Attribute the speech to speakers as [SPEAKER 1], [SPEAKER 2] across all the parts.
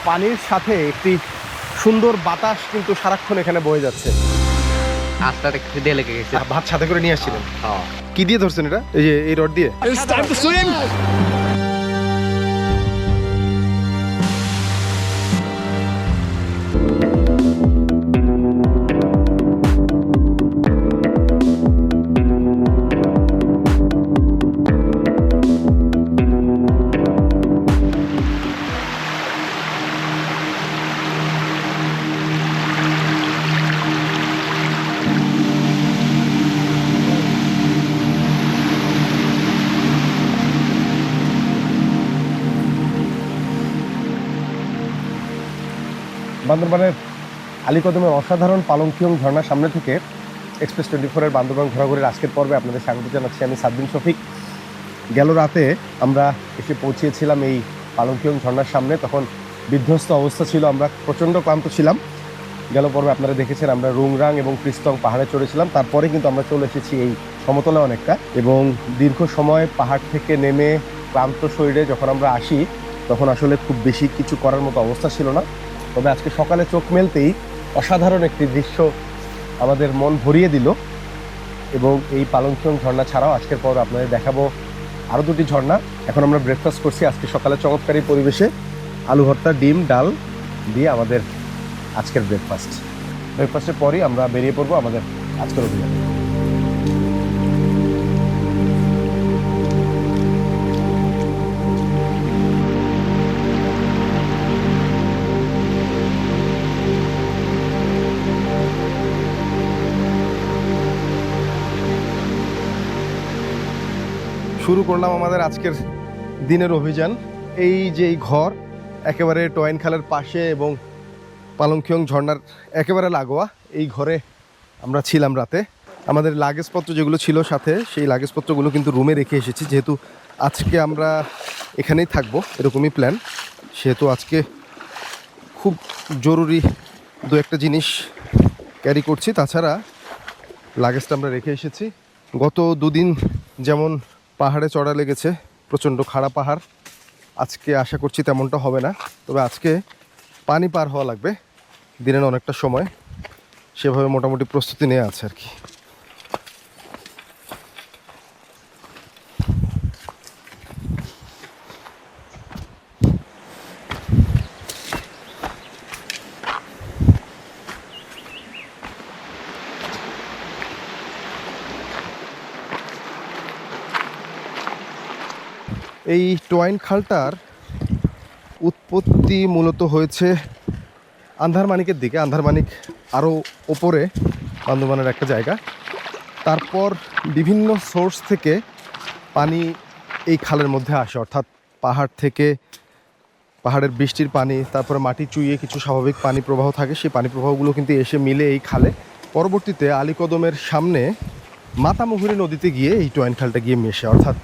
[SPEAKER 1] পানির সাথে একটি সুন্দর বাতাস কিন্তু সারাক্ষণ এখানে বয়ে যাচ্ছে।
[SPEAKER 2] আস্তে খিদে লেগে গেছে।
[SPEAKER 1] ভাত সাথে করে নিয়ে আসছিলেন?
[SPEAKER 2] হ্যাঁ।
[SPEAKER 1] কি দিয়ে ধরছেন এটা? এই যে এই রড দিয়ে? বান্দরবানের আলীকদমের অসাধারণ পালংখিয়ং ঝর্ণার সামনে থেকে এক্সপ্রেস 24-এর বান্দরবান ঘোরাঘুরির আজকের পর্বে আপনাদের স্বাগত জানাচ্ছি। আমি সাদ্দিন শফিক। গেল রাতে আমরা এসে পৌঁছেছিলাম এই পালংখিয়ং ঝর্ণার সামনে। তখন বিধ্বস্ত অবস্থা ছিল, আমরা প্রচণ্ড ক্লান্ত ছিলাম। গেল পর্বে আপনারা দেখেছেন আমরা রুংরাং এবং ক্রিস্তং পাহাড়ে চড়েছিলাম। তারপরে কিন্তু আমরা চলে এসেছি এই সমতলে অনেকটা, এবং দীর্ঘ সময় পাহাড় থেকে নেমে ক্লান্ত শরীরে যখন আমরা আসি তখন আসলে খুব বেশি কিছু করার মতো অবস্থা ছিল না। তবে আজকে সকালে চোখ মেলতেই অসাধারণ একটি দৃশ্য আমাদের মন ভরিয়ে দিল। এবং এই পালংখিয়ং ঝর্ণা ছাড়াও আজকের পর আপনাদের দেখাবো আরও দুটি ঝর্ণা। এখন আমরা ব্রেকফাস্ট করছি আজকে সকালে চমৎকারী পরিবেশে, আলু ভর্তা, ডিম, ডাল দিয়ে আমাদের আজকের ব্রেকফাস্টের পরই আমরা বেরিয়ে পড়বো আমাদের আজকের অভিযানে। শুরু করলাম আমাদের আজকের দিনের অভিযান। এই যে এই ঘর একেবারে টয়েন খালের পাশে এবং পালংখিয়ং ঝর্ণার একেবারে লাগোয়া, এই ঘরে আমরা ছিলাম রাতে। আমাদের লাগেজপত্র যেগুলো ছিল সাথে, সেই লাগেজপত্রগুলো কিন্তু রুমে রেখে এসেছি। যেহেতু আজকে আমরা এখানেই থাকবো এরকমই প্ল্যান, সেহেতু আজকে খুব জরুরি দু একটা জিনিস ক্যারি করছি। তাছাড়া লাগেজটা আমরা রেখে এসেছি। গত দুদিন যেমন পাহাড়ে চড়া লেগেছে, প্রচণ্ড খাড়া পাহাড়, আজকে আশা করছি তেমনটা হবে না। তবে আজকে পানি পার হওয়া লাগবে দিনের অনেকটা সময়, সেভাবে মোটামুটি প্রস্তুতি নেওয়া আছে আর কি। এই টোয়াইন খালটার উৎপত্তি মূলত হয়েছে আন্ধারমানিকের দিকে। আন্ধারমানিক আরও ওপরে বান্দরবানের একটা জায়গা। তারপর বিভিন্ন সোর্স থেকে পানি এই খালের মধ্যে আসে, অর্থাৎ পাহাড় থেকে, পাহাড়ের বৃষ্টির পানি, তারপরে মাটি চুইয়ে কিছু স্বাভাবিক পানি প্রবাহ থাকে, সেই পানি প্রবাহগুলো কিন্তু এসে মিলে এই খালে। পরবর্তীতে আলীকদমের সামনে মাতামুহুরী নদীতে গিয়ে এই টোয়াইন খালটা গিয়ে মেশে, অর্থাৎ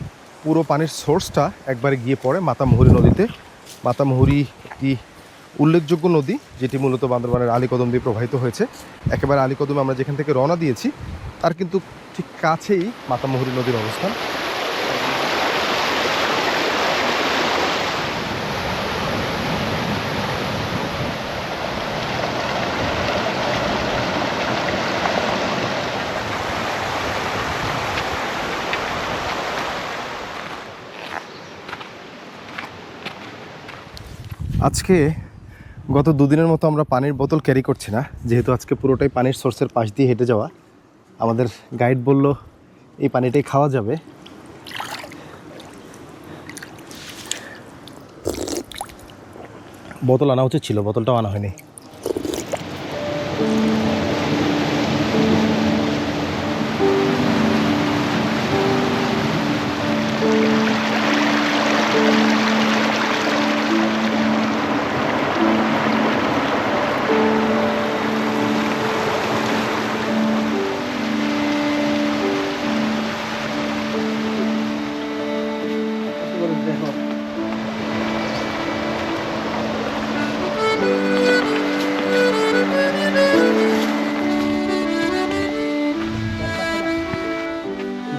[SPEAKER 1] পুরো পানির সোর্সটা একবারে গিয়ে পড়ে মাতামুহুরী নদীতে। মাতামুহুরী একটি উল্লেখযোগ্য নদী যেটি মূলত বান্দরবানের আলীকদম দিয়ে প্রবাহিত হয়েছে। একেবারে আলীকদমে আমরা যেখান থেকে রওনা দিয়েছি তার কিন্তু ঠিক কাছেই মাতামুহুরী নদীর অবস্থান। আজকে গত দুদিনের মতো আমরা পানির বোতল ক্যারি করছি না, যেহেতু আজকে পুরোটাই পানির সোর্সের পাশ দিয়ে হেঁটে যাওয়া। আমাদের গাইড বলল এই পানিটাই খাওয়া যাবে। বোতল আনা উচিত ছিল, বোতলটাও আনা হয়নি।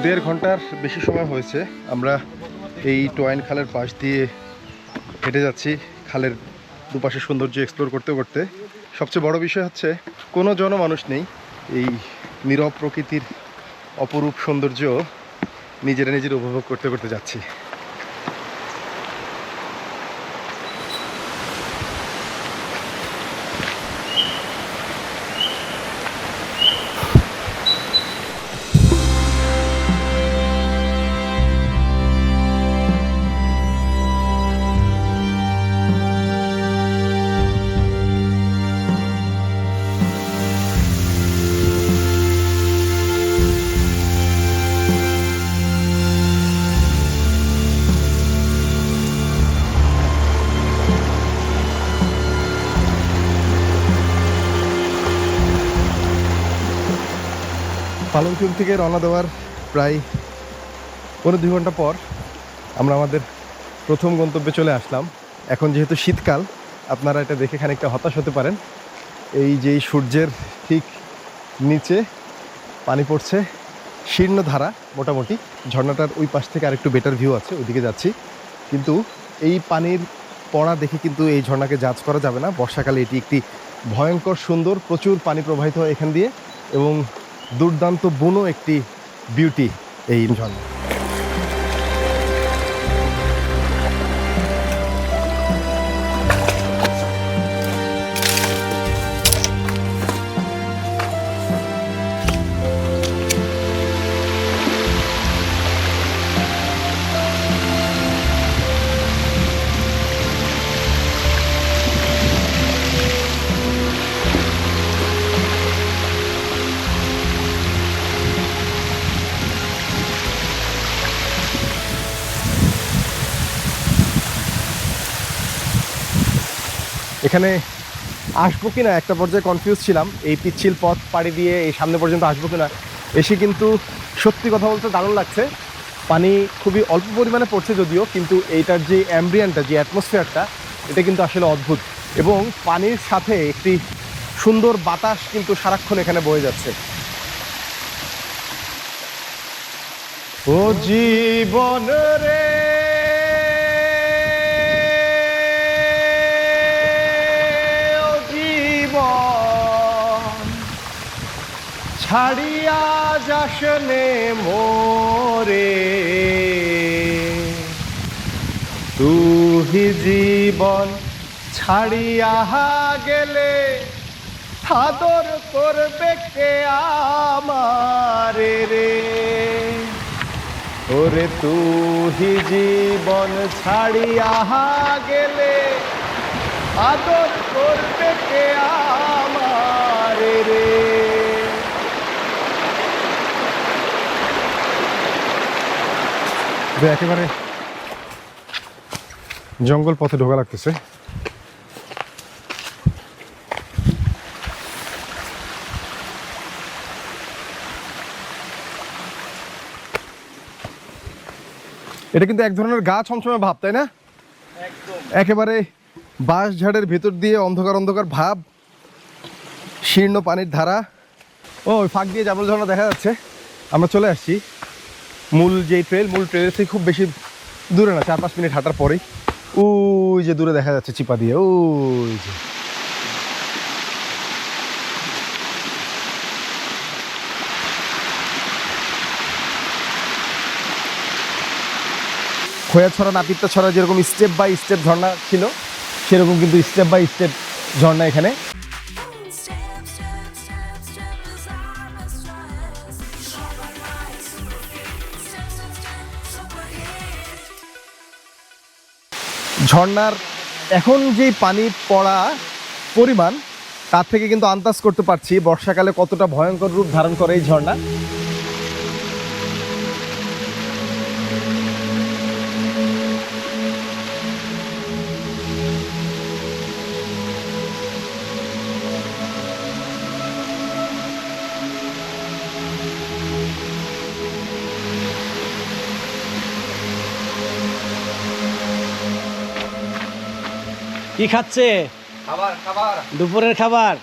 [SPEAKER 1] দেড় ঘন্টার বেশি সময় হয়েছে আমরা এই টোয়াইন খালের পাশ দিয়ে হেঁটে যাচ্ছি। খালের দুপাশে সৌন্দর্য এক্সপ্লোর করতে করতে। সবচেয়ে বড় বিষয় হচ্ছে কোনো জনমানুষ নেই। এই নীরব প্রকৃতির অপরূপ সৌন্দর্য নিজেরা নিজের উপভোগ করতে করতে যাচ্ছি। পালংচুং থেকে রওনা দেওয়ার প্রায় 1.5 ঘন্টা পর আমরা আমাদের প্রথম গন্তব্যে চলে আসলাম। এখন যেহেতু শীতকাল, আপনারা এটা দেখে খানিকটা হতাশ হতে পারেন। এই যে সূর্যের ঠিক নিচে পানি পড়ছে, শীর্ণ ধারা মোটামুটি। ঝর্ণাটার ওই পাশ থেকে আরেকটু বেটার ভিউ আছে, ওইদিকে যাচ্ছি। কিন্তু এই পানির পড়া দেখে কিন্তু এই ঝর্ণাকে জাজ করা যাবে না। বর্ষাকালে এটি একটি ভয়ঙ্কর সুন্দর, প্রচুর পানি প্রবাহিত হয় এখান দিয়ে, এবং দুর্দান্ত বুনো একটি বিউটি এই ঝর্ণা। এখানে আসবো কিনা একটা পর্যায়ে কনফিউজ ছিলাম, এই পিচ্ছিল পথ পাড়ি দিয়ে এই সামনে পর্যন্ত আসবো কিনা। এসে কিন্তু সত্যি কথা বলতে দারুণ লাগছে। পানি খুবই অল্প পরিমাণে পড়ছে যদিও, কিন্তু এইটার যে অ্যাম্বিয়েন্টটা, যে অ্যাটমসফিয়ারটা, এটা কিন্তু আসলে অদ্ভুত। এবং পানির সাথে একটি সুন্দর বাতাস কিন্তু সারাক্ষণ এখানে বয়ে যাচ্ছে। ও জীবন রে ছাড়িয়া যাসনে মোরে, তুহি জীবন ছাড়িয়া গেলে আদর করবে কে আমারে রে। ওরে তুহি জীবন ছাড়িয়া গেলে আদর করবে কে আমারে রে। একেবারে জঙ্গল পথে ঢোকা লাগতেছে। এটা কিন্তু এক ধরনের গা ছমছমে ভাব, তাই না? একেবারে বাঁশ ঝাড়ের ভেতর দিয়ে অন্ধকার অন্ধকার ভাব, শীর্ণ পানির ধারা। ও ওই ফাঁক দিয়ে জাবল ঝর্ণা দেখা যাচ্ছে। আমরা চলে আসছি মূল ট্রেলের থেকে খুব বেশি দূরে না, 4-5 মিনিট হাঁটার পরেই ওই যে দূরে দেখা যাচ্ছে চিপা দিয়ে, ওই যে খোয়াছড়া নাপিতা ছড়া যেরকম স্টেপ বাই স্টেপ ঝর্ণা ছিল, সেরকম কিন্তু স্টেপ বাই স্টেপ ঝর্ণা এখানে। ঝর্ণার এখন যে পানি পড়া পরিমাণ, তার থেকে কিন্তু আন্দাজ করতে পারছি বর্ষাকালে কতটা ভয়ঙ্কর রূপ ধারণ করে এই ঝর্ণা।
[SPEAKER 3] কি খাচ্ছে?
[SPEAKER 2] খাবার খাবার
[SPEAKER 3] দুপুরের খাবার।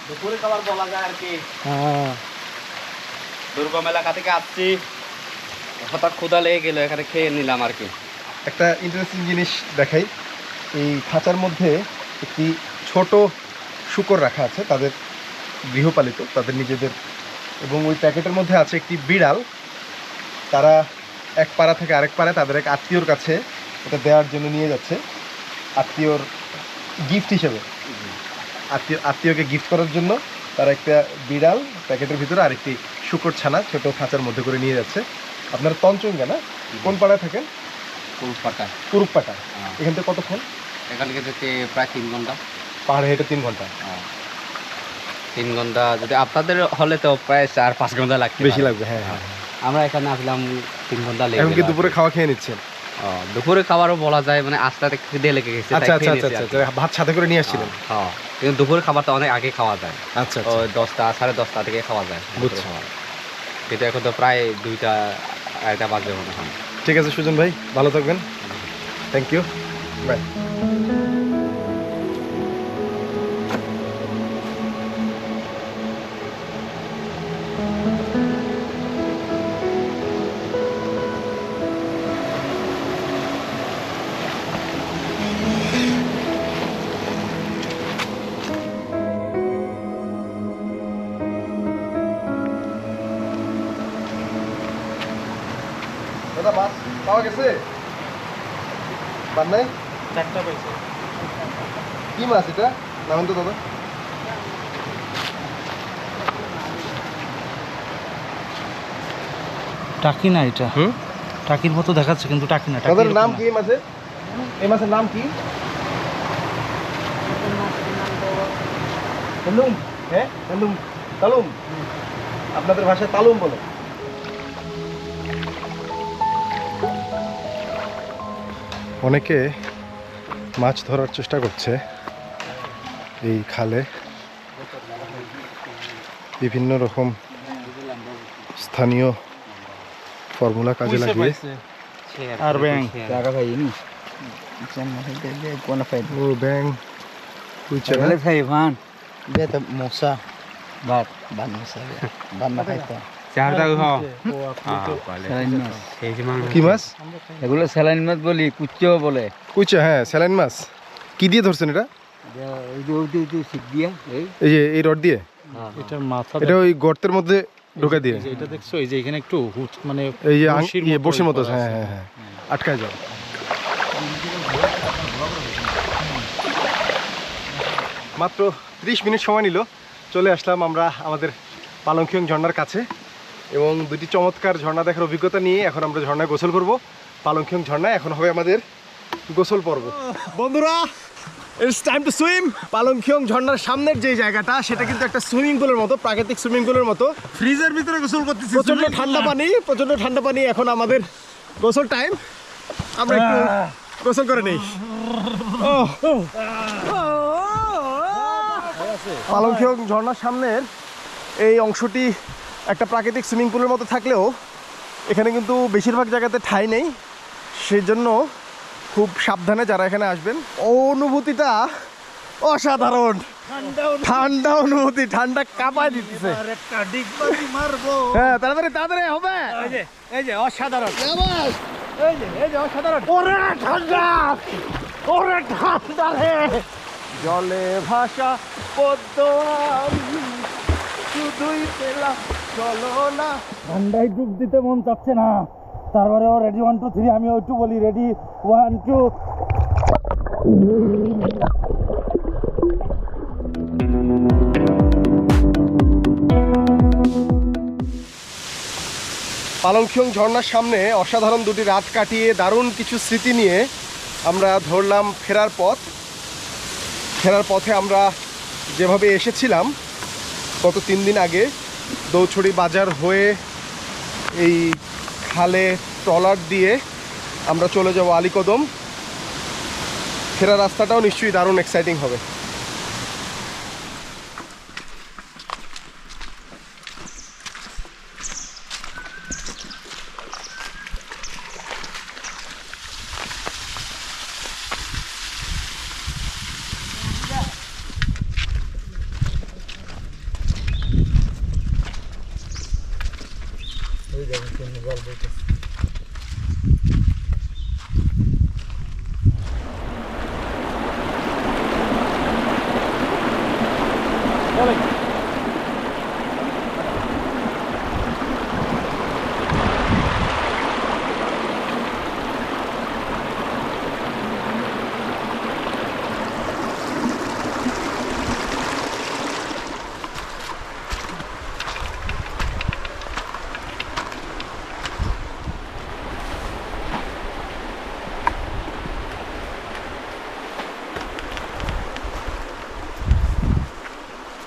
[SPEAKER 2] দুপুরের খাবার বলা যায় আর কি।
[SPEAKER 3] হ্যাঁ,
[SPEAKER 2] দুর্গম এলাকা থেকে আসছি, হঠাৎ ক্ষুধা লেগে গেল, এখানে খেয়ে নিলাম আর কি।
[SPEAKER 1] একটা ইন্টারেস্টিং জিনিস দেখাই, এই খাঁচার মধ্যে একটি ছোট শূকর রাখা আছে, তাদের গৃহপালিত, তাদের নিজেদের, এবং ওই প্যাকেটের মধ্যে আছে একটি বিড়াল। তারা এক পাড়া থেকে আরেক পাড়ায় তাদের এক আত্মীয়র কাছে এটা দেওয়ার জন্য নিয়ে যাচ্ছে, আত্মীয়র গিফট হিসেবে, আত্মীয়কে গিফট করার জন্য তারা একটা বিড়াল প্যাকেটের ভিতরে আরেকটি শূকর ছানা ছোট খাঁচার মধ্যে করে নিয়ে যাচ্ছে। আপনারা তঞ্চঙ্গা না, কোন পাড়ায় থাকেন? কুরুপাটা। এখান থেকে কতক্ষণ?
[SPEAKER 2] এখান থেকে যেতে প্রায় 3 ঘন্টা।
[SPEAKER 1] পাহাড়ে হেঁটে 3 ঘন্টা।
[SPEAKER 2] 3 ঘন্টা, যদি আপনাদের হলে তো প্রায় 4-5 ঘন্টা লাগবে,
[SPEAKER 1] বেশি লাগবে। হ্যাঁ হ্যাঁ,
[SPEAKER 2] আমরা এখানে আসলাম 3 ঘন্টা লেগে
[SPEAKER 1] এখন কি দুপুরে খাওয়া খেয়ে নিচ্ছেন?
[SPEAKER 2] দুপুরে খাবারও বলা যায়, মানে আস্তে খিদে লেগে গেছে।
[SPEAKER 1] আচ্ছা আচ্ছা আচ্ছা আচ্ছা, ভাত সাথে করে নিয়ে আসছিলেন?
[SPEAKER 2] হ্যাঁ, কিন্তু দুপুরে খাবারটা অনেক আগে খাওয়া যায়।
[SPEAKER 1] আচ্ছা,
[SPEAKER 2] ওই 10টা 10:30 থেকে খাওয়া যায়।
[SPEAKER 1] বুঝছি।
[SPEAKER 2] কিন্তু এখন তো প্রায় 2টা 2:30 বাজে মনে হয়।
[SPEAKER 1] ঠিক আছে সুজন ভাই, ভালো থাকবেন। Thank you, bye. দাদা মাছ পাওয়া গেছে? বান নাই? 4টা পাইছে। কি মাছ এটা? নামেন তো দাদা।
[SPEAKER 3] টাকি না এটা, টাকির মতো দেখাচ্ছে কিন্তু টাকি না।
[SPEAKER 1] দাদার নাম কি? এই মাছের নাম কি? তালুম। হ্যাঁ, তালুম। তালুম, আপনাদের ভাষায় তালুম বলে। অনেকে মাছ ধরার চেষ্টা করছে এই খালে, বিভিন্ন রকম স্থানীয় ফর্মুলা কাজে লাগিয়ে।
[SPEAKER 3] আর ব্যাং
[SPEAKER 1] ও ব্যাং, কুইচা।
[SPEAKER 3] মশা
[SPEAKER 1] কি মাছ?
[SPEAKER 3] এগুলো স্যালাইন মাছ বলি, কুচ্চো বলে।
[SPEAKER 1] কুইচা, হ্যাঁ, স্যালাইন মাছ। কি দিয়ে ধরছেন এটা? এই যে এই রড দিয়ে?
[SPEAKER 3] এটার মাথা,
[SPEAKER 1] এটা ওই গর্তের মধ্যে ঢোকা দিয়ে?
[SPEAKER 3] এটা দেখছো এই যে এখানে একটু মানে
[SPEAKER 1] এই যে বসির মতো। হ্যাঁ হ্যাঁ হ্যাঁ, আটকায় যাও। মাত্র 30 মিনিট সময় নিল, চলে আসলাম আমরা আমাদের পালংখিয়ং ঝর্ণার কাছে, এবং দুটি চমৎকার ঝর্ণা দেখার অভিজ্ঞতা নিয়ে এখন আমরা ঝর্ণায় গোসল করব। পালংখিয়ং ঝর্ণায় এখন হবে আমাদের গোসল পর্ব। বন্ধুরা, ইটস টাইম টু সুইম। পালংখিয়ং ঝর্ণার সামনের যে জায়গাটা, সেটা কিন্তু একটা সুইমিং পুলের মতো, প্রাকৃতিক সুইমিং পুলের মতো।
[SPEAKER 3] ফ্রিজের ভিতরে গোসল করতেছি,
[SPEAKER 1] প্রচন্ড ঠান্ডা পানি। এখন আমাদের গোসল টাইম, আমরা একটু গোসল করে নেই। পালংখিয়ং ঝর্ণার সামনের এই অংশটি একটা প্রাকৃতিক সুইমিং পুলের মতো থাকলেও এখানে কিন্তু বেশিরভাগ জায়গাতে ঠাঁই নেই, সেই জন্য খুব সাবধানে যারা এখানে আসবেন। অনুভূতিটা অসাধারণ, ঠান্ডা অনুভূতি, ঠান্ডা কাঁপায় দিতেছে। হ্যাঁ, তাড়াতাড়ি হবে।
[SPEAKER 3] এই যে অসাধারণ,
[SPEAKER 1] এই যে অসাধারণ। ওরে ঠান্ডা রে, জলে ভাসা পদ্ম আমি শুধুই পেলাম চলো না।
[SPEAKER 3] ঠান্ডায় ডুব দিতে মন চাচ্ছে না, তারপরে রেডি 1 2 3, আমি একটু বলি রেডি 1 2।
[SPEAKER 1] পালংখিয়ং ঝর্ণার সামনে অসাধারণ দুটি রাত কাটিয়ে দারুণ কিছু স্মৃতি নিয়ে আমরা ধরলাম ফেরার পথ। ফেরার পথে আমরা যেভাবে এসেছিলাম গত 3 দিন আগে, দৌছড়ি বাজার হয়ে এই খালে ট্রলার দিয়ে আমরা চলে যাব আলীকদম। ফেরার রাস্তাটাও নিশ্চয়ই দারুণ এক্সাইটিং হবে।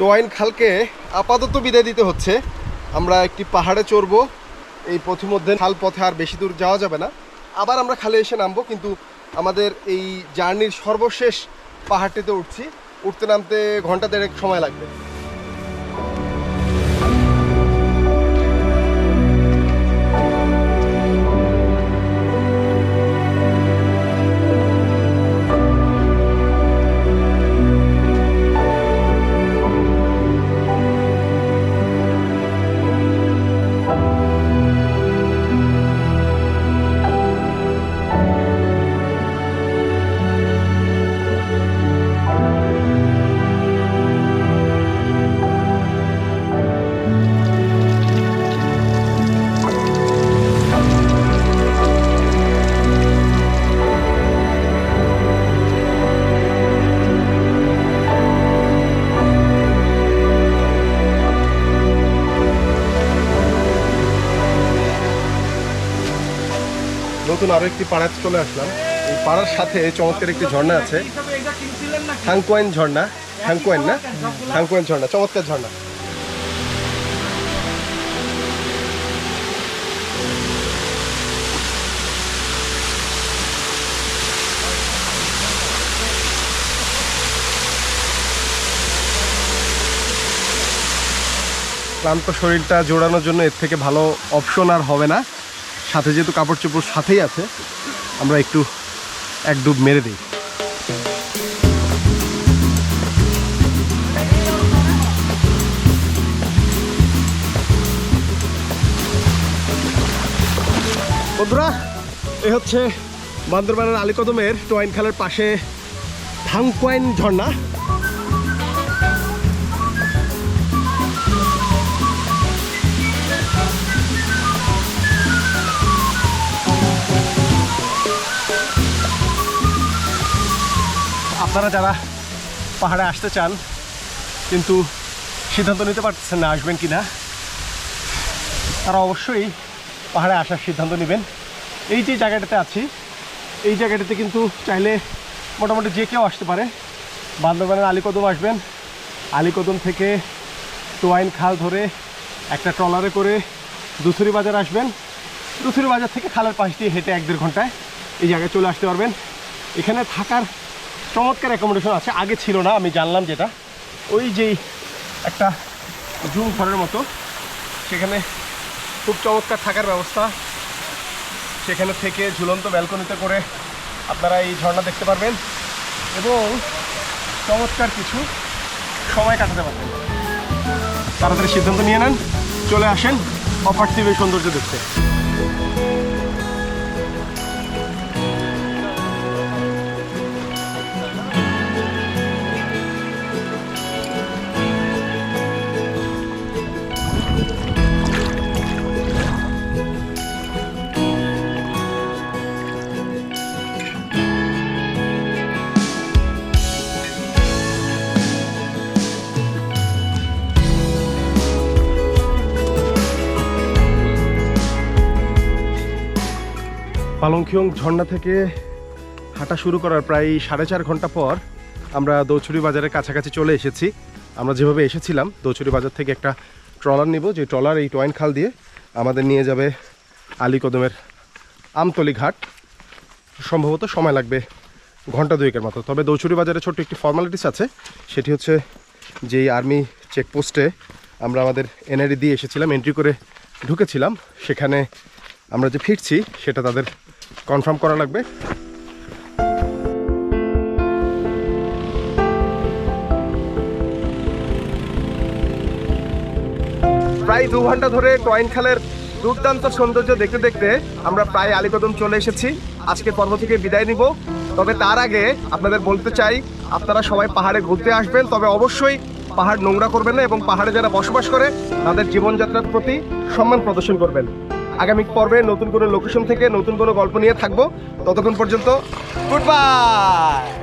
[SPEAKER 1] টোয়াইন খালকে আপাতত বিদায় দিতে হচ্ছে। আমরা একটি পাহাড়ে চড়বো। এই পথিমধ্যে খাল পথে আর বেশি দূর যাওয়া যাবে না, আবার আমরা খালে এসে নামবো। কিন্তু আমাদের এই জার্নির সর্বশেষ পাহাড়টিতে উঠছি, উঠতে নামতে ঘন্টা দেড়েক সময় লাগবে। নতুন আরো একটি পাড়াতে চলে আসলাম। এই পাড়ার সাথে চমৎকার একটি ঝর্ণা আছে, হাংকোয়েন ঝর্ণা। হাংকোয়েন না, হাংকোয়েন ঝর্ণা, চমৎকার ঝর্ণা। ক্লান্ত শরীরটা জোড়ানোর জন্য এর থেকে ভালো অপশন আর হবে না। সাথে যেহেতু কাপড় চোপড় সাথেই আছে, আমরা একটু এক ডুব মেরে দিই। বন্ধুরা, এই হচ্ছে বান্দরবানের আলীকদমের টোয়াইন খালের পাশে হাংকোয়েন ঝর্ণা। আপনারা যারা পাহাড়ে আসতে চান কিন্তু সিদ্ধান্ত নিতে পারতেছেন না আসবেন কি না, তারা অবশ্যই পাহাড়ে আসার সিদ্ধান্ত নেবেন। এই যে জায়গাটাতে আছি, এই জায়গাটাতে কিন্তু চাইলে মোটামুটি যে কেউ আসতে পারে। বান্দরবানের আলীকদম আসবেন, আলীকদম থেকে টোয়াইন খাল ধরে একটা ট্রলারে করে দুসুরি বাজার আসবেন, দুসুরি বাজার থেকে খালের পাশ দিয়ে হেঁটে 1-1.5 ঘন্টায় এই জায়গায় চলে আসতে পারবেন। এখানে থাকার চমৎকার অ্যাকোমোডেশন আছে, আগে ছিল না, আমি জানলাম যেটা। ওই যেই একটা জুম ঘরের মতো, সেখানে খুব চমৎকার থাকার ব্যবস্থা। সেখানে থেকে ঝুলন্ত ব্যালকনিতে করে আপনারা এই ঝর্ণা দেখতে পারবেন এবং চমৎকার কিছু সময় কাটাতে পারবেন। তাড়াতাড়ি সিদ্ধান্ত নিয়ে নেন, চলে আসেন অপার্থিব এই সৌন্দর্য দেখতে। পালংখিয়ং ঝর্ণা থেকে হাঁটা শুরু করার প্রায় 4.5 ঘন্টা পর আমরা দৌছড়ি বাজারের কাছাকাছি চলে এসেছি। আমরা যেভাবে এসেছিলাম দৌছড়ি বাজার থেকে একটা ট্রলার নিব, যে ট্রলার এই টোয়াইন খাল দিয়ে আমাদের নিয়ে যাবে আলীকদমের আমতলি ঘাট। সম্ভবত সময় লাগবে ঘন্টা 2-এর মতো। তবে দৌছড়ি বাজারে ছোট্ট একটি ফর্মালিটিস আছে, সেটি হচ্ছে যেই আর্মি চেকপোস্টে আমরা আমাদের এনআইডি দিয়ে এসেছিলাম, এন্ট্রি করে ঢুকেছিলাম, সেখানে আমরা যে ফিরছি সেটা তাদের কনফার্ম করা লাগবে। প্রায় 2 ঘন্টা ধরে টোয়াইন খালের দুর্দান্ত সৌন্দর্য দেখতে দেখতে আমরা প্রায় আলীকদম চলে এসেছি। আজকে পর্ব থেকে বিদায় নিব। তবে তার আগে আপনাদের বলতে চাই, আপনারা সবাই পাহাড়ে ঘুরতে আসবেন, তবে অবশ্যই পাহাড় নোংরা করবেন না এবং পাহাড়ে যারা বসবাস করে তাদের জীবনযাত্রার প্রতি সম্মান প্রদর্শন করবেন। আগামী পর্বে নতুন কোনো লোকেশন থেকে নতুন কোনো গল্প নিয়ে থাকবো। ততক্ষণ পর্যন্ত গুড বাই।